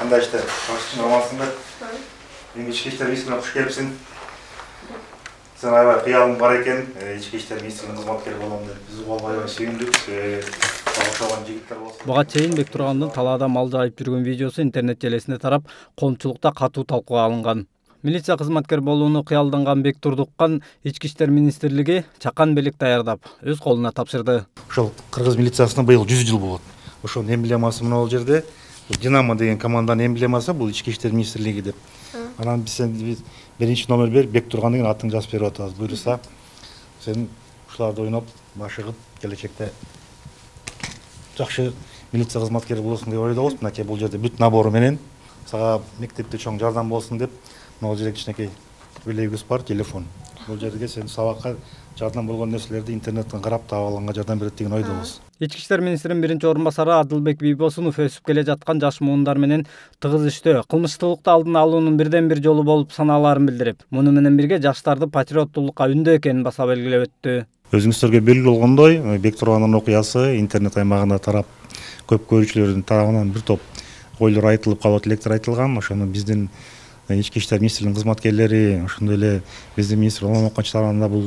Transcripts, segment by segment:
Кандай иштер? Башчы амансыңбы? Мен ички иштер министрлигине куш келипсиң. Сен аябай кыялың бар экен, ички иштер министрлигинин кызматкери болом деп. Биз угуп аябай сүйүндүк. Окшогон жигиттер болсун. Буга чейин Бектургандын талаада мал жайып жүргөн видеосу интернет желесинде тарап, коомчулукта катуу талкууга алынган. Милиция кызматкер болууну кыялданган Бектурдуккан Ички иштер министрлиги чакан белек даярдап, өз колуна тапшырды. Ошол кыргыз милициясына быйыл 100 жыл болот. Ошонун эмблемасы мына бул жерде. Динамо деген команданын эмблемасы бул Ички иштер министрлиги деп. Анан биз биринчи номер берип Бектурган деген атын жазып берип атабыз. Буюрса сен ушуларды ойноп, башыгып келечекте жакшы милиция кызматкери болосуң деп ойдобуз. Мынакей бул жерде бүт набору менен сага мектепте чоң жардам болсун деп могул жерде кичинекей белегибиз бар, телефон. Бул жерге сен сабакка жардам болгон нерселерди интернеттен карап таап алганга жардам берет деген ойдобуз. Ички иштер министринин биринчи орун басары Адылбек Бийбосунов өсүп келе жаткан жаш муундар менен тыгыз иштөө, кылмыштуулукту алдын алуунун бирден бир жолу болуп саналаарын билдирип, муну менен бирге жаштарды патриоттуулукка үндөө экенин баса белгилеп өттү. Өзүңүздөргө белгилүү болгондой, Бектургандын окуясы интернет аймагында тарап, көп көрүүчүлөрдүн тарабынан бир топ ойлор айтылып, кабат тилектер айтылган. Ошону биздин ички иштер министрлигинин кызматкерлери, ошондой эле биздин министр Улам Оконч тарабында бул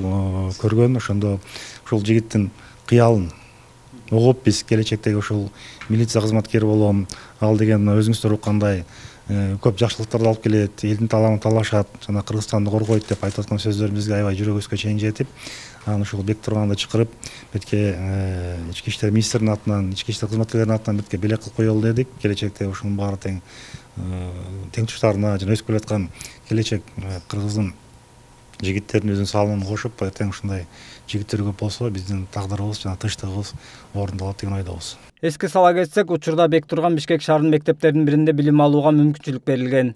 көргөн. Ошондо ушул жигиттин кыялын угуп, биз келечектеги ушул милиция кызматкери болом, ал деген өзүңүздөр уккандай көп жакшылыктарды алып келет, элдин талабын талашат, жана Кыргызстанды коргойт деп айтып аткан сөздөр бизге аябай жүрөгүбүзгө чейин жетип, анан ушул Бектурганды чакырып, бетке ички иштер министринин атынан, ички иштер кызматкерлеринин атынан бетке белек кылып коелу дедик. Келечекте ушунун баары тең тучтарына жана өсүп келаткан келечек кыргыздын жигиттердин өзүнүн салымын кошуп, тең ушундай жигиттер көп болсо биздин тагдырыбыз жана тынчтыгыбыз орундалат деген ойдобуз. Эске сала кетсек, учурда Бектурган Бишкек шаарынын мектептеринин биринде билим алууга мүмкүнчүлүк берилген.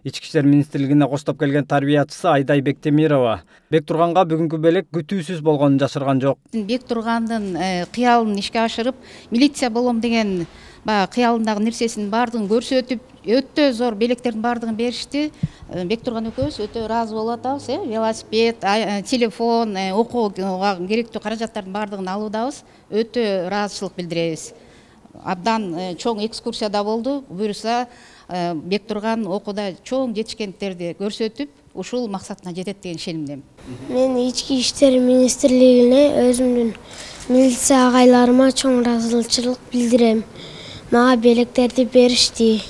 Ички иштер министрлигине коштоп келген тарбиячысы Айдай Бектемирова Бектурганга бүгүнкү белек күтүүсүз болгонун жашырган жок. Бектургандын кыялын ишке ашырып, милиция болом деген кыялындагы нерсесинин баардыгын көрсөтүп, өтө зор белектердин баардыгын беришти. Бектурган экөөбүз өтө ыраазы болуп атабыз. Велосипед, телефон, окууга керектүү каражаттардын баардыгын алуудабыз. Өтө ыраазычылык билдиребиз. Абдан чоң экскурсияда болду. Буюрса Бектурган окууда чоң жетишкендиктерди көрсөтүп, ушул максатына жетет деген ишенимдемин. Мен ички иштер министрлигине өзүмдүн милиция агайларыма чоң ыраазычылык билдирем. Мага белектерди беришти.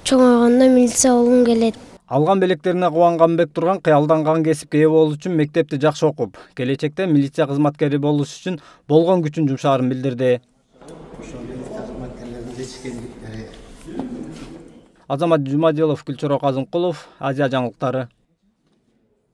Чоңойгондо милиция болгум келет. Алган белектерине кубанган Бектурган кыялданган кесипке ээ болуу үчүн мектепти жакшы окуп, келечекте милиция кызматкери болуш үчүн болгон күчүн жумшаарын билдирди. Азамат Жумадилов, Гүлчоро Казымкулов, Азия жаңылыктары.